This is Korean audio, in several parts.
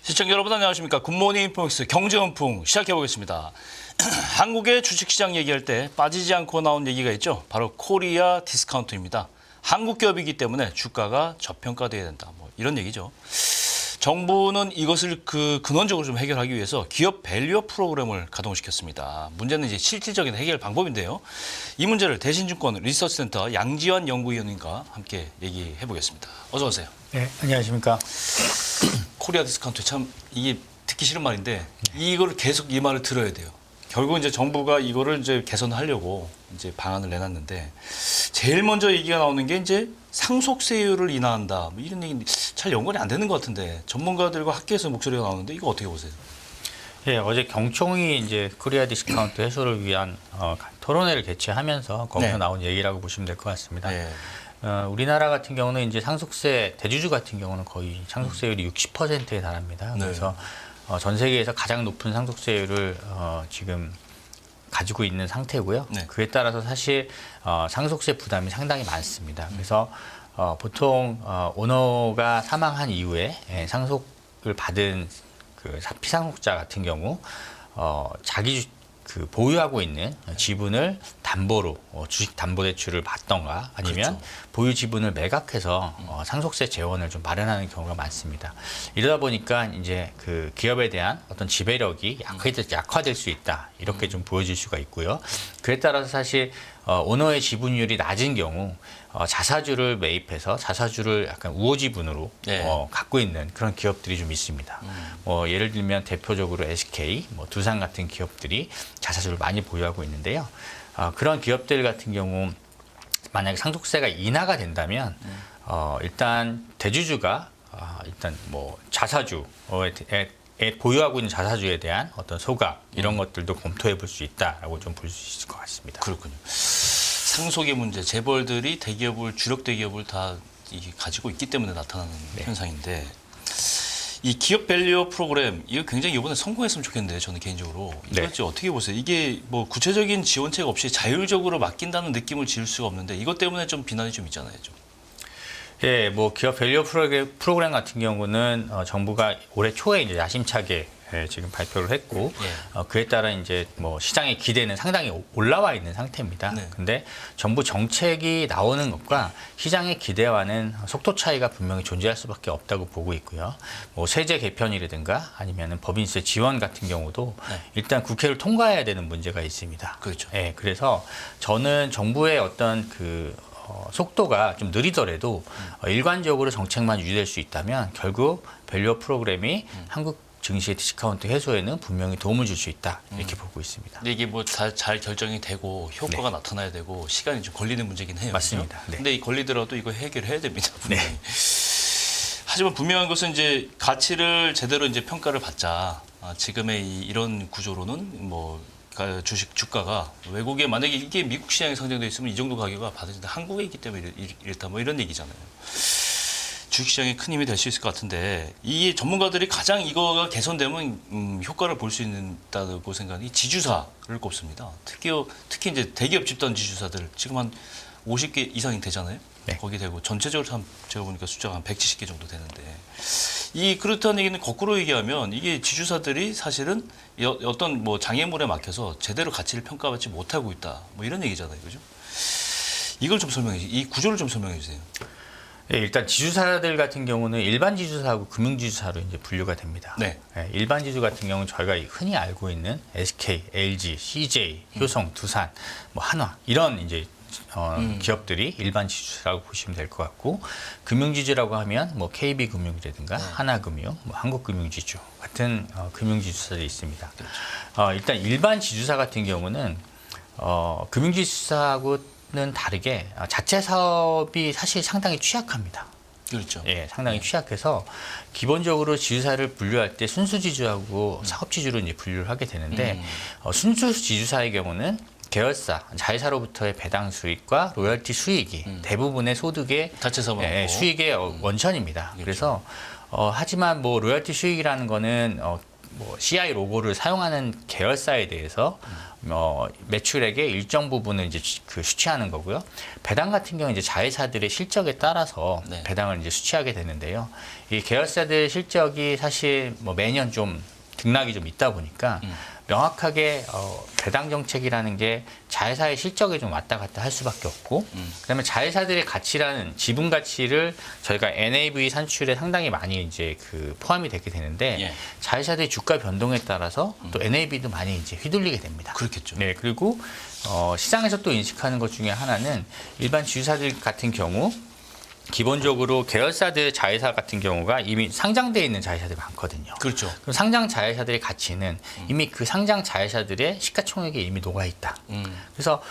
시청자 여러분 안녕하십니까. 굿모닝 포엑스 경제원풍 시작해보겠습니다. 한국의 주식시장 얘기할 때 빠지지 않고 나온 얘기가 있죠. 바로 코리아 디스카운트입니다. 한국 기업이기 때문에 주가가 저평가돼야 된다. 뭐 이런 얘기죠. 정부는 이것을 근원적으로 좀 해결하기 위해서 기업 밸류업 프로그램을 가동시켰습니다. 문제는 이제 실질적인 해결 방법인데요. 이 문제를 대신증권 리서치센터 양지환 연구위원님과 함께 얘기해 보겠습니다. 어서 오세요. 네, 안녕하십니까. 코리아 디스카운트 참 이게 듣기 싫은 말인데 이걸 계속 이 말을 들어야 돼요. 결국 이제 정부가 이거를 이제 개선하려고 이제 방안을 내놨는데 제일 먼저 얘기가 나오는 게 이제 상속세율을 인하한다. 뭐 이런 얘기 잘 연관이 안 되는 것 같은데 전문가들과 학계에서 목소리가 나오는데 이거 어떻게 보세요? 예, 어제 경총이 이제 코리아 디스카운트 해소를 위한 토론회를 개최하면서 거기서 네. 나온 얘기라고 보시면 될 것 같습니다. 네. 우리나라 같은 경우는 이제 상속세 대주주 같은 경우는 거의 상속세율이 60%에 달합니다. 그래서 전 세계에서 가장 높은 상속세율을 지금 가지고 있는 상태고요. 네. 그에 따라서 사실 상속세 부담이 상당히 많습니다. 그래서 보통 오너가 사망한 이후에 상속을 받은 그 피상속자 같은 경우 자기 보유하고 있는 지분을 담보로 주식 담보 대출을 받던가 아니면 그렇죠. 보유 지분을 매각해서 상속세 재원을 좀 마련하는 경우가 많습니다. 이러다 보니까 이제 그 기업에 대한 어떤 지배력이 약화될 수 있다 이렇게 좀 보여질 수가 있고요. 그에 따라서 사실 오너의 지분율이 낮은 경우 자사주를 매입해서 자사주를 약간 우호 지분으로 네. 갖고 있는 그런 기업들이 좀 있습니다. 예를 들면 대표적으로 SK, 두산 같은 기업들이 자사주를 많이 보유하고 있는데요. 그런 기업들 같은 경우 만약에 상속세가 인하가 된다면 일단 대주주가 일단 자사주에 보유하고 있는 자사주에 대한 어떤 소각 이런 것들도 검토해 볼 수 있다라고 좀 볼 수 있을 것 같습니다. 그렇군요. 상속의 문제, 재벌들이 대기업을 주력 대기업을 다 가지고 있기 때문에 나타나는 현상인데 이 기업 밸류업 프로그램 이거 굉장히 이번에 성공했으면 좋겠는데 저는 개인적으로 이걸 어떻게 보세요? 이게 뭐 구체적인 지원책 없이 자율적으로 맡긴다는 느낌을 지을 수가 없는데 이것 때문에 좀 비난이 좀 있잖아요, 좀. 예, 기업 밸류업 프로그램 같은 경우는 정부가 올해 초에 이제 야심차게 지금 발표를 했고 그에 따라 이제 시장의 기대는 상당히 올라와 있는 상태입니다. 네. 근데 정부 정책이 나오는 것과 시장의 기대와는 속도 차이가 분명히 존재할 수밖에 없다고 보고 있고요. 세제 개편이라든가 아니면은 법인세 지원 같은 경우도 일단 국회를 통과해야 되는 문제가 있습니다. 그렇죠. 예, 그래서 저는 정부의 어떤 속도가 좀 느리더라도 일관적으로 정책만 유지될 수 있다면 결국 밸류업 프로그램이 한국 증시의 디스카운트 해소에는 분명히 도움을 줄 수 있다 이렇게 보고 있습니다. 근데 이게 잘 결정이 되고 효과가 나타나야 되고 시간이 좀 걸리는 문제긴 해요. 맞습니다. 그렇죠? 근데 이 걸리더라도 이거 해결해야 됩니다. 분명히. 하지만 분명한 것은 이제 가치를 제대로 이제 평가를 받자. 지금의 이런 구조로는 주식 주가가 외국에 만약에 이게 미국 시장에 상장돼 있으면 이 정도 가격가 받아진다. 한국에 있기 때문에 이렇다. 이런 얘기잖아요. 주식시장에 큰 힘이 될 수 있을 것 같은데 이 전문가들이 가장 이거가 개선되면 효과를 볼 수 있다고 생각이 지주사를 꼽습니다. 특히 이제 대기업 집단 지주사들 지금 한 50개 이상이 되잖아요. 네. 거기 되고 전체적으로 참 제가 보니까 숫자가 한 170개 정도 되는데 그렇다는 얘기는 거꾸로 얘기하면 이게 지주사들이 사실은 어떤 장애물에 막혀서 제대로 가치를 평가받지 못하고 있다. 이런 얘기잖아요, 그죠? 이걸 좀 이 구조를 좀 설명해 주세요. 네, 일단 지주사들 같은 경우는 일반 지주사하고 금융 지주사로 이제 분류가 됩니다. 네. 일반 지주 같은 경우는 저희가 흔히 알고 있는 SK, LG, CJ, 효성, 두산, 한화 이런 이제 기업들이 일반 지주사라고 보시면 될 것 같고 금융 지주라고 하면 KB금융이라든가 하나금융, 한국금융지주 같은 금융 지주사들이 있습니다. 그렇죠. 일단 일반 지주사 같은 경우는 금융 지주사하고 는 다르게 자체 사업이 사실 상당히 취약합니다. 그렇죠. 예, 상당히 취약해서 기본적으로 지주사를 분류할 때 순수 지주하고 사업 지주로 이제 분류를 하게 되는데 순수 지주사의 경우는 계열사, 자회사로부터의 배당 수익과 로열티 수익이 대부분의 소득의 자체 사업 수익의 원천입니다. 그렇죠. 그래서 하지만 로열티 수익이라는 거는 뭐 CI 로고를 사용하는 계열사에 대해서 매출액의 일정 부분을 이제 그 수취하는 거고요. 배당 같은 경우 이제 자회사들의 실적에 따라서 네. 배당을 이제 수취하게 되는데요. 이 계열사들 실적이 사실 뭐 매년 좀 등락이 좀 있다 보니까 명확하게 배당 정책이라는 게 자회사의 실적에 좀 왔다 갔다 할 수밖에 없고, 그다음에 자회사들의 가치라는 지분 가치를 저희가 NAV 산출에 상당히 많이 이제 그 포함이 되게 되는데 예. 자회사들의 주가 변동에 따라서 또 NAV도 많이 이제 휘둘리게 됩니다. 그렇겠죠. 네, 그리고 시장에서 또 인식하는 것 중에 하나는 일반 지주사들 같은 경우 기본적으로 계열사들 자회사 같은 경우가 이미 상장되어 있는 자회사들이 많거든요. 그렇죠. 그럼 상장 자회사들의 가치는 이미 그 상장 자회사들의 시가총액에 이미 녹아 있다. 그래서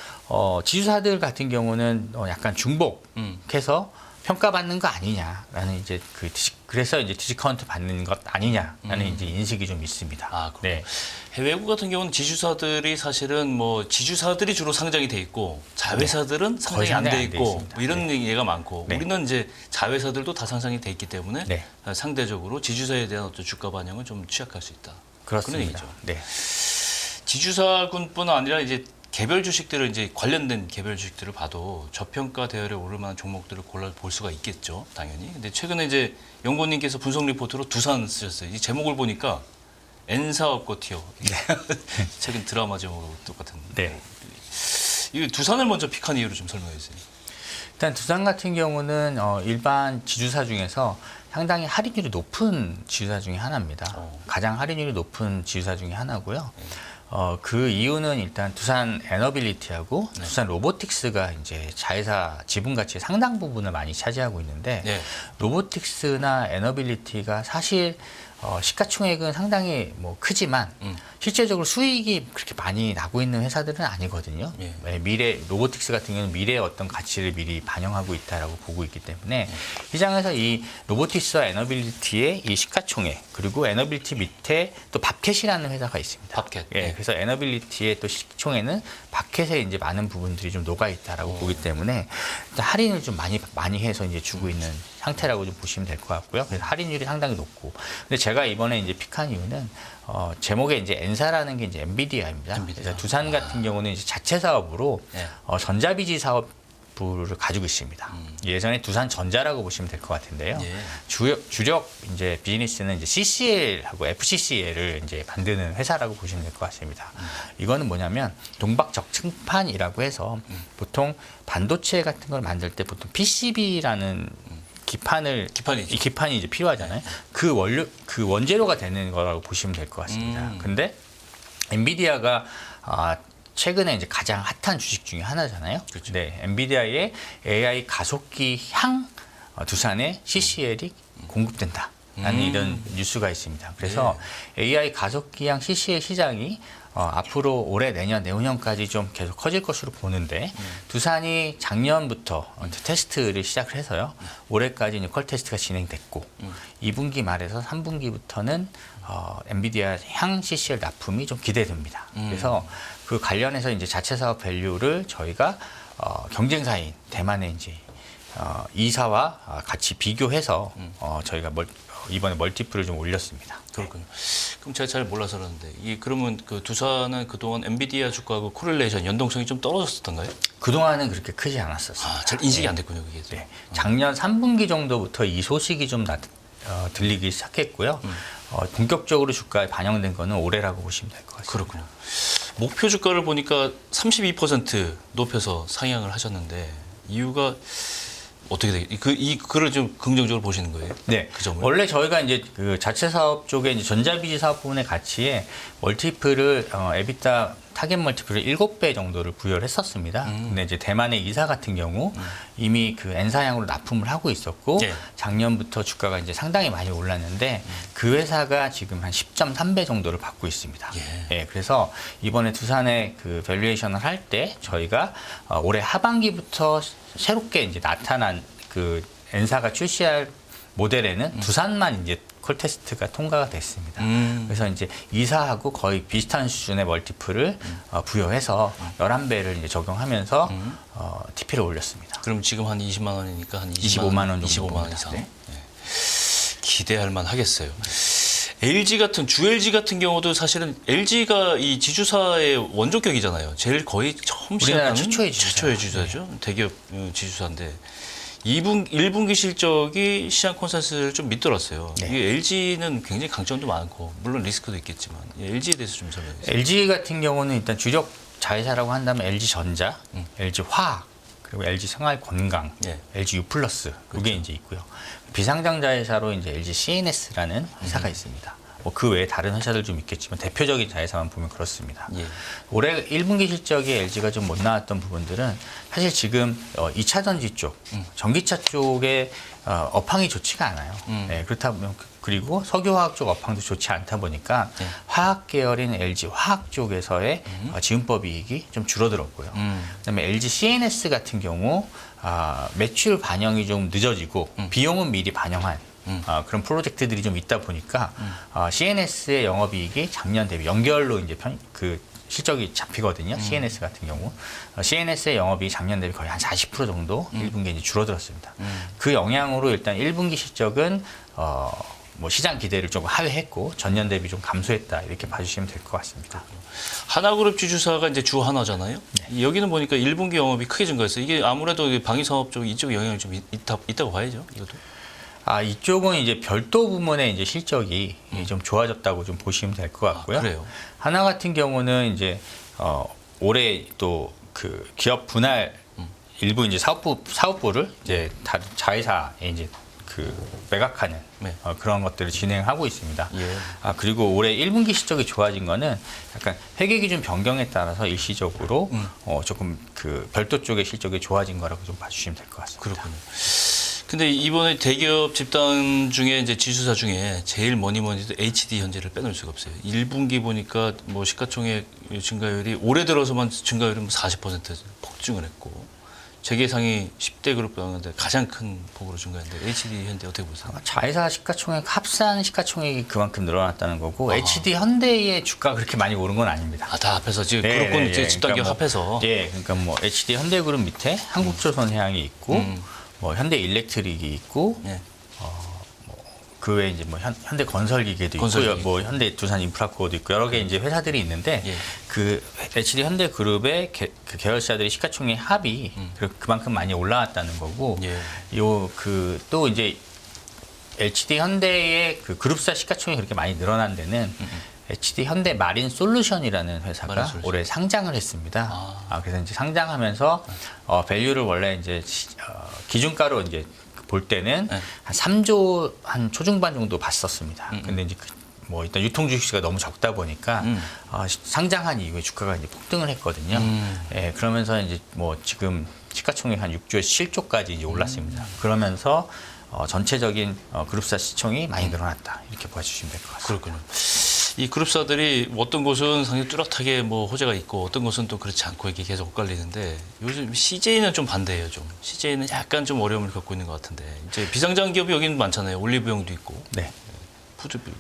지주사들 같은 경우는 약간 중복해서 평가받는 거 아니냐라는 이제 그래서 이제 디스카운트 받는 것 아니냐라는 이제 인식이 좀 있습니다. 아, 그렇군요. 네. 해외국 같은 경우는 지주사들이 사실은 뭐 지주사들이 주로 상장이 돼 있고 자회사들은 상장이 안 돼 상장이 안 돼 있고 있습니다. 뭐 이런 얘기가 많고 네. 우리는 이제 자회사들도 다 상장이 돼 있기 때문에 네. 상대적으로 지주사에 대한 어떤 주가 반영을 좀 취약할 수 있다. 그런 그렇습니다. 얘기죠. 네. 지주사군뿐 아니라 이제 개별 주식들을 이제 관련된 개별 주식들을 봐도 저평가 대열에 오를 만한 종목들을 골라 볼 수가 있겠죠, 당연히. 근데 최근에 이제 연구원님께서 분석 리포트로 두산 쓰셨어요. 이 제목을 보니까 N사업고 티어. 최근 드라마 제목하고 똑같은. 네. 이 두산을 먼저 픽한 이유를 좀 설명해 주세요. 일단 두산 같은 경우는 일반 지주사 중에서 상당히 할인율이 높은 지주사 중에 하나입니다. 가장 할인율이 높은 지주사 중에 하나고요. 그 이유는 일단 두산 에너빌리티하고 두산 로보틱스가 이제 자회사 지분 가치의 상당 부분을 많이 차지하고 있는데 네. 로보틱스나 에너빌리티가 사실 시가총액은 상당히 뭐 크지만 실제적으로 수익이 그렇게 많이 나고 있는 회사들은 아니거든요. 예. 미래 로보틱스 같은 경우는 미래의 어떤 가치를 미리 반영하고 있다라고 보고 있기 때문에 시장에서 이 로보틱스와 에너빌리티의 이 시가총액 그리고 에너빌리티 밑에 또 밥캣이라는 회사가 있습니다. 밥캣. 예, 네. 그래서 에너빌리티의 또 시총에는 밥캣에 이제 많은 부분들이 좀 녹아 있다라고 보기 때문에 일단 할인을 좀 많이 해서 이제 주고 있는 상태라고 좀 보시면 될 것 같고요. 그래서 할인율이 상당히 높고. 근데 제가 이번에 이제 픽한 이유는 제목에 이제 N사라는 게 이제 엔비디아입니다. 그래서 두산 같은 경우는 이제 자체 사업으로 네. 전자비지 사업부를 가지고 있습니다. 예전에 두산전자라고 보시면 될 것 같은데요. 예. 주력 이제 비즈니스는 이제 CCL하고 FCCL을 이제 만드는 회사라고 보시면 될 것 같습니다. 이거는 뭐냐면 동박적층판이라고 해서 보통 반도체 같은 걸 만들 때 보통 PCB라는 기판이죠. 이 기판이 이제 필요하잖아요. 그 원재료가 되는 거라고 보시면 될 것 같습니다. 근데 엔비디아가 최근에 이제 가장 핫한 주식 중에 하나잖아요. 그렇죠. 네, 엔비디아의 AI 가속기 향 두산에 CCL이 공급된다라는 이런 뉴스가 있습니다. 그래서 AI 가속기향 CCL 시장이 앞으로 올해, 내년, 내후년까지 좀 계속 커질 것으로 보는데 두산이 작년부터 테스트를 시작을 해서요. 올해까지 이제 퀄 테스트가 진행됐고 2분기 말에서 3분기부터는 엔비디아 향 CCL 납품이 좀 기대됩니다. 그래서 그 관련해서 이제 자체 사업 밸류를 저희가 경쟁사인 대만의 이제 이사와 같이 비교해서 저희가 이번에 멀티플을 좀 올렸습니다. 그렇군요. 그럼 제가 잘 몰라서 그러는데 그러면 그 두산은 그동안 엔비디아 주가하고 코릴레이션 연동성이 좀 떨어졌었던가요? 그동안은 그렇게 크지 않았었습니다. 잘 인식이 안 됐군요, 그게. 네. 작년 3분기 정도부터 이 소식이 좀 들리기 시작했고요. 본격적으로 주가에 반영된 거는 올해라고 보시면 될 것 같습니다. 그렇군요. 목표 주가를 보니까 32% 높여서 상향을 하셨는데 이유가 어떻게 되겠? 이 글을 좀 긍정적으로 보시는 거예요? 네. 그 점을. 원래 저희가 이제 그 자체 사업 쪽에 이제 전자비지 사업 부분의 가치에 멀티플을 에비타 타겟 멀티플을 7배 정도를 부여를 했었습니다. 근데 이제 대만의 이사 같은 경우 이미 그 N사양으로 납품을 하고 있었고 예. 작년부터 주가가 이제 상당히 많이 올랐는데 그 회사가 지금 한 10.3배 정도를 받고 있습니다. 예, 그래서 이번에 두산의 그 밸류에이션을 할 때 저희가 올해 하반기부터 새롭게 이제 나타난 그 N사가 출시할 모델에는 두산만 이제 콜 테스트가 통과가 됐습니다. 그래서 이제 이사하고 거의 비슷한 수준의 멀티플을 부여해서 11배를 이제 적용하면서 TP를 올렸습니다. 그럼 지금 한 20만 원이니까 한 25만 원 정도 25만 원 봅니다. 이상. 네. 기대할 만 하겠어요. LG 같은 주 LG 같은 경우도 사실은 LG가 이 지주사의 원조격이잖아요. 제일 거의 처음 우리나라 시작하는 최초의 지주사죠. 대기업 지주사인데 1분기 실적이 시장 컨센서스를 좀 밑돌았어요. 네. 이게 LG는 굉장히 강점도 많고 물론 리스크도 있겠지만 LG에 대해서 좀 설명해 주세요. LG 같은 경우는 일단 주력 자회사라고 한다면 LG 전자, LG 화학, 그리고 LG 생활건강, 예. LG U+, 이게 이제 있고요. 비상장 자회사로 이제 LG CNS라는 회사가 있습니다. 뭐 그 외에 다른 회사들 좀 있겠지만 대표적인 자회사만 보면 그렇습니다. 예. 올해 1분기 실적이 LG가 좀 못 나왔던 부분들은 사실 지금 2차 전지 쪽, 전기차 쪽에 업황이 좋지가 않아요. 네, 그렇다 보면 그리고 석유화학 쪽 업황도 좋지 않다 보니까 네. 화학 계열인 LG 화학 쪽에서의 지분법 이익이 좀 줄어들었고요. 그다음에 LG CNS 같은 경우 매출 반영이 좀 늦어지고 비용은 미리 반영한 그런 프로젝트들이 좀 있다 보니까 CNS의 영업이익이 작년 대비 연결로 이제 그 실적이 잡히거든요. CNS 같은 경우 CNS의 영업이익이 작년 대비 거의 한 40% 정도 1분기에 이제 줄어들었습니다. 그 영향으로 일단 1분기 실적은 뭐 시장 기대를 조금 하회했고 전년 대비 좀 감소했다 이렇게 봐주시면 될 것 같습니다. 하나그룹 지주사가 이제 주 하나잖아요. 네. 여기는 보니까 1분기 영업이 크게 증가했어요. 이게 아무래도 방위사업 쪽 이쪽 영향이 좀 있다고 봐야죠. 이것도. 이쪽은 이제 별도 부문의 이제 실적이 좀 좋아졌다고 좀 보시면 될 것 같고요. 그래요? 하나 같은 경우는 이제 올해 또 그 기업 분할 일부 이제 사업부를 이제 다른 자회사에 이제 그 매각하는 네. 그런 것들을 진행하고 있습니다. 예. 그리고 올해 1분기 실적이 좋아진 거는 약간 회계 기준 변경에 따라서 일시적으로 조금 그 별도 쪽의 실적이 좋아진 거라고 좀 봐주시면 될 것 같습니다. 그렇군요. 근데 이번에 대기업 집단 중에 이제 지수사 중에 제일 뭐니 해도 HD 현재를 빼놓을 수가 없어요. 1분기 보니까 뭐 시가총액 증가율이 올해 들어서만 증가율이 뭐 40% 폭증을 했고 재계상이 10대 그룹 가운데 가장 큰 폭으로 증가했는데 HD 현대 어떻게 보세요? 자회사 시가총액 합산 시가총액이 그만큼 늘어났다는 거고 HD 현대의 주가가 그렇게 많이 오른 건 아닙니다. 다 합해서 지금 그룹군 이제 집단기업 합해서. 그러니까 뭐 HD 현대그룹 밑에 한국조선해양이 있고 뭐 현대일렉트릭이 있고 예. 그 외에 이제 뭐 현대건설기계도 있고요, 뭐 현대두산인프라코어도 있고 여러 개 이제 회사들이 있는데 예. 그 HD 현대그룹의 그 계열사들의 시가총액 합이 그만큼 많이 올라왔다는 거고, 예. 또 이제 HD 현대의 그 그룹사 시가총액이 그렇게 많이 늘어난 데는 HD 현대 마린 솔루션이라는 회사가 올해 상장을 했습니다. 그래서 이제 상장하면서 밸류를 원래 이제 기준가로 이제 볼 때는 네. 한 3조 한 초중반 정도 봤었습니다. 근데 이제 뭐 일단 유통 주식수가 너무 적다 보니까 상장한 이후에 주가가 이제 폭등을 했거든요. 예, 그러면서 이제 뭐 지금 시가총액 한 6조에서 7조까지 이제 올랐습니다. 그러면서 전체적인 그룹사 시총이 많이 늘어났다 이렇게 봐주시면 될 것 같습니다. 그렇군요. 이 그룹사들이 어떤 곳은 상당히 뚜렷하게 뭐 호재가 있고 어떤 곳은 또 그렇지 않고 이게 계속 엇갈리는데 요즘 CJ는 좀 반대예요. 좀 CJ는 약간 좀 어려움을 겪고 있는 것 같은데 이제 비상장 기업이 여기는 많잖아요. 올리브영도 있고. 네. 푸드빌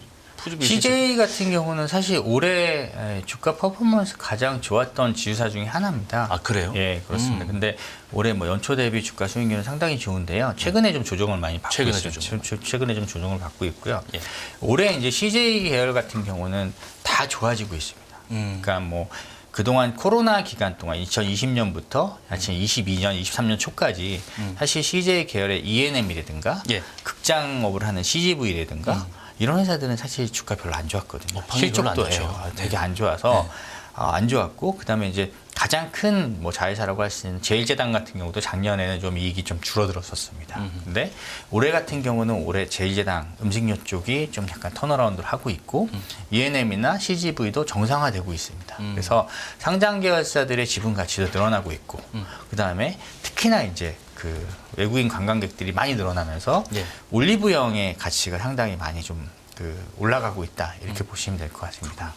CJ 같은 경우는 사실 올해 주가 퍼포먼스 가장 좋았던 지주사 중에 하나입니다. 그래요? 예, 그렇습니다. 근데 올해 뭐 연초 대비 주가 수익률은 상당히 좋은데요. 최근에 좀 조정을 많이 받고 있습니다. 최근에 좀 조정을 받고 있고요. 예. 올해 이제 CJ 계열 같은 경우는 다 좋아지고 있습니다. 그러니까 뭐 그동안 코로나 기간 동안 2020년부터 2022년, 23년 초까지 사실 CJ 계열의 E&M이라든가 예. 극장업을 하는 CGV라든가 이런 회사들은 사실 주가 별로 안 좋았거든요. 실적도 되게 안 좋아서 안 좋았고, 그다음에 이제 가장 큰 뭐 자회사라고 할 수 있는 제일제당 같은 경우도 작년에는 좀 이익이 좀 줄어들었었습니다. 근데 올해 같은 경우는 올해 제일제당 음식료 쪽이 좀 약간 턴어라운드를 하고 있고 E&M이나 CGV도 정상화되고 있습니다. 그래서 상장 계열사들의 지분 가치도 늘어나고 있고, 그다음에 특히나 이제 그 외국인 관광객들이 많이 늘어나면서 올리브영의 가치가 상당히 많이 좀 올라가고 있다 이렇게 보시면 될 것 같습니다.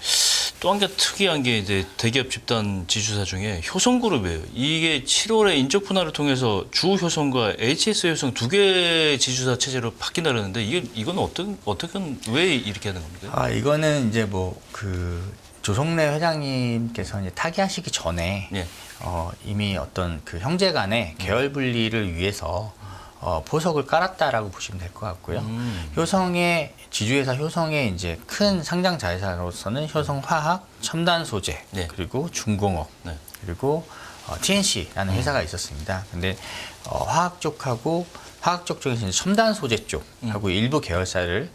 또 한 개 특이한 게 이제 대기업 집단 지주사 중에 효성그룹이에요. 이게 7월에 인적 분할을 통해서 주효성과 HS 효성 두 개 지주사 체제로 바뀐다는데 이건 왜 이렇게 하는 겁니까? 이거는 이제 뭐 그 조성래 회장님께서 이제 타계하시기 전에 이미 어떤 그 형제간의 계열 분리를 위해서 포석을 깔았다라고 보시면 될 것 같고요. 효성의 지주회사 효성의 이제 큰 상장 자회사로서는 효성화학, 첨단 소재, 네. 그리고 중공업, 네. 그리고 TNC라는 회사가 있었습니다. 근데 화학 쪽하고 화학 쪽 중에서 이제 첨단 소재 쪽하고 일부 계열사를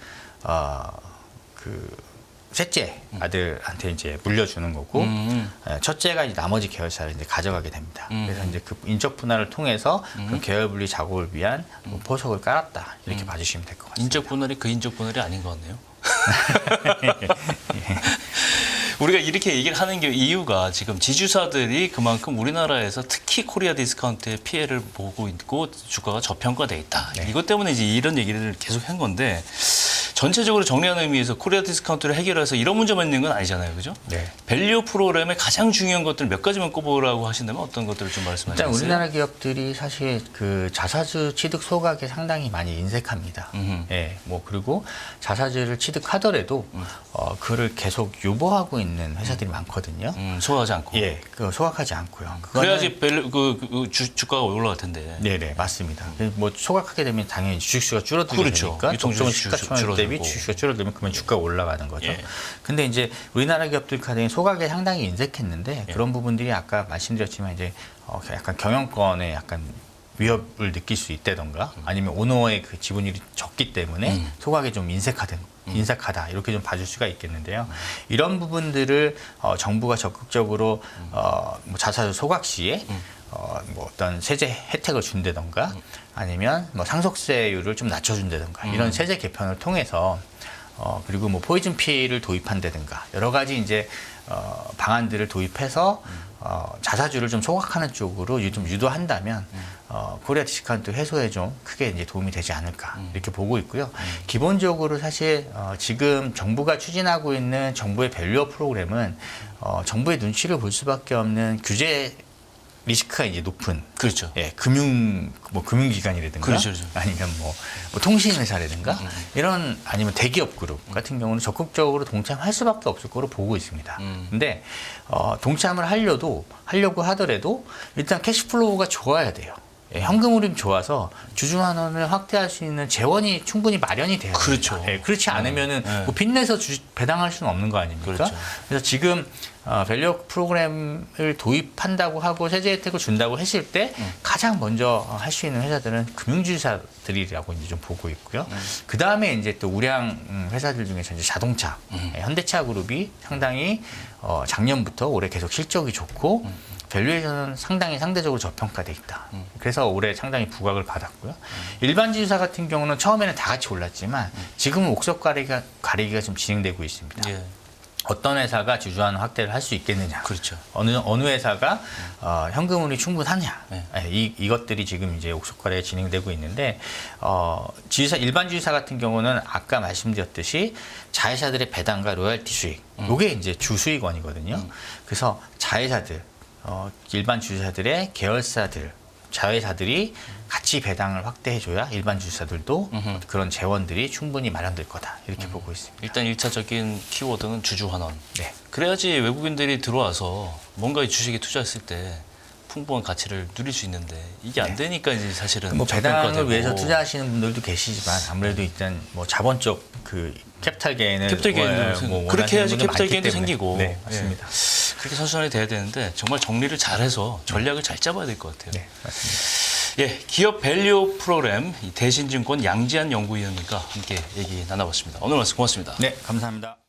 그 셋째 아들한테 이제 물려주는 거고 첫째가 이제 나머지 계열사를 이제 가져가게 됩니다. 그래서 이제 그 인적 분할을 통해서 그 계열 분리 작업을 위한 포석을 깔았다 이렇게 봐주시면 될 것 같습니다. 인적 분할이 그 인적 분할이 아닌 것 같네요. 우리가 이렇게 얘기를 하는 게 이유가 지금 지주사들이 그만큼 우리나라에서 특히 코리아 디스카운트의 피해를 보고 있고 주가가 저평가돼 있다. 네. 이것 때문에 이제 이런 얘기를 계속 한 건데 전체적으로 정리하는 의미에서 코리아 디스카운트를 해결해서 이런 문제만 있는 건 아니잖아요. 그죠? 네. 밸류 프로그램의 가장 중요한 것들 몇 가지만 꼽으라고 하신다면 어떤 것들을 좀 말씀하시겠어요? 일단 우리나라 기업들이 사실 그 자사주 취득 소각에 상당히 많이 인색합니다. 예, 뭐 그리고 자사주를 취득하더라도 그를 계속 유보하고 있는 회사들이 많거든요. 소화하지 않고. 예, 그 소각하지 않고요. 그래야지 밸류 주가가 올라갈 텐데. 네네 맞습니다. 뭐 소각하게 되면 당연히 주식수가 줄어들게 그렇죠. 되니까 유통주식 적정 시가총액 대비 줄어들고. 주식수가 줄어들면 그러면 주가가 올라가는 거죠. 예. 근데 이제 우리나라 기업들 같은 소각에 상당히 인색했는데 그런 부분들이 아까 말씀드렸지만 이제 약간 경영권에 약간 위협을 느낄 수 있다던가 아니면 오너의 그 지분율이 적기 때문에 소각에 좀 인색하다 이렇게 좀 봐줄 수가 있겠는데요. 이런 부분들을 정부가 적극적으로 뭐 자사주 소각 시에 뭐 어떤 세제 혜택을 준다던가 아니면 뭐 상속세율을 좀 낮춰준다던가 이런 세제 개편을 통해서 그리고 뭐 포이즌 피를 도입한다든가 여러 가지 이제 방안들을 도입해서 자사주를 좀 소각하는 쪽으로 좀 유도한다면 코리아 디스카운트 해소에 좀 크게 이제 도움이 되지 않을까 이렇게 보고 있고요. 기본적으로 사실 지금 정부가 추진하고 있는 정부의 밸류업 프로그램은 정부의 눈치를 볼 수밖에 없는 규제 리스크가 이제 높은 그렇죠. 예, 금융기관이라든가 그렇죠, 그렇죠. 아니면 뭐 통신회사라든가 이런 아니면 대기업 그룹 같은 경우는 적극적으로 동참할 수밖에 없을 거로 보고 있습니다. 근데 동참을 하려고 하더라도 일단 캐시플로우가 좋아야 돼요. 예, 현금 흐름이 좋아서 주주환원을 확대할 수 있는 재원이 충분히 마련이 돼야 됩니다. 그렇죠. 예, 그렇지 않으면은 뭐 빚내서 배당할 수는 없는 거 아닙니까? 그렇죠. 그래서 지금 밸류업 프로그램을 도입한다고 하고 세제 혜택을 준다고 했을 때 가장 먼저 할 수 있는 회사들은 금융주사들이라고 이제 좀 보고 있고요. 그 다음에 이제 또 우량 회사들 중에서 이제 자동차, 현대차 그룹이 상당히 작년부터 올해 계속 실적이 좋고 밸류에이션은 상당히 상대적으로 저평가돼 있다. 그래서 올해 상당히 부각을 받았고요. 일반 지주사 같은 경우는 처음에는 다 같이 올랐지만 지금은 옥석 가리기가 좀 진행되고 있습니다. 예. 어떤 회사가 주주환원 확대를 할 수 있겠느냐. 그렇죠. 어느 회사가 현금흐름이 충분하냐. 네. 이것들이 지금 이제 옥석거래가 진행되고 있는데 일반 지주사 같은 경우는 아까 말씀드렸듯이 자회사들의 배당과 로열티 수익, 이게 이제 주 수익원이거든요. 그래서 자회사들, 일반 주주사들의 계열사들, 자회사들이 같이 배당을 확대해줘야 일반 주주사들도 그런 재원들이 충분히 마련될 거다 이렇게 보고 있습니다. 일단 1차적인 키워드는 주주환원. 네. 그래야지 외국인들이 들어와서 뭔가 이 주식에 투자했을 때 풍부한 가치를 누릴 수 있는데 이게 안 되니까 이제 사실은 뭐 배당을 저평가되고. 위해서 투자하시는 분들도 계시지만 아무래도 일단 뭐 자본적 그 캐피탈 게인을 그렇게 해야지 원하시는 분들 캐피탈 많기 게인도 때문에. 생기고. 네, 맞습니다. 예. 그렇게 선순환이 돼야 되는데 정말 정리를 잘해서 전략을 잘 잡아야 될 것 같아요. 네, 맞습니다. 예, 기업 밸류 프로그램 대신증권 양지한 연구위원님과 함께 얘기 나눠봤습니다. 오늘 말씀 고맙습니다. 네, 감사합니다.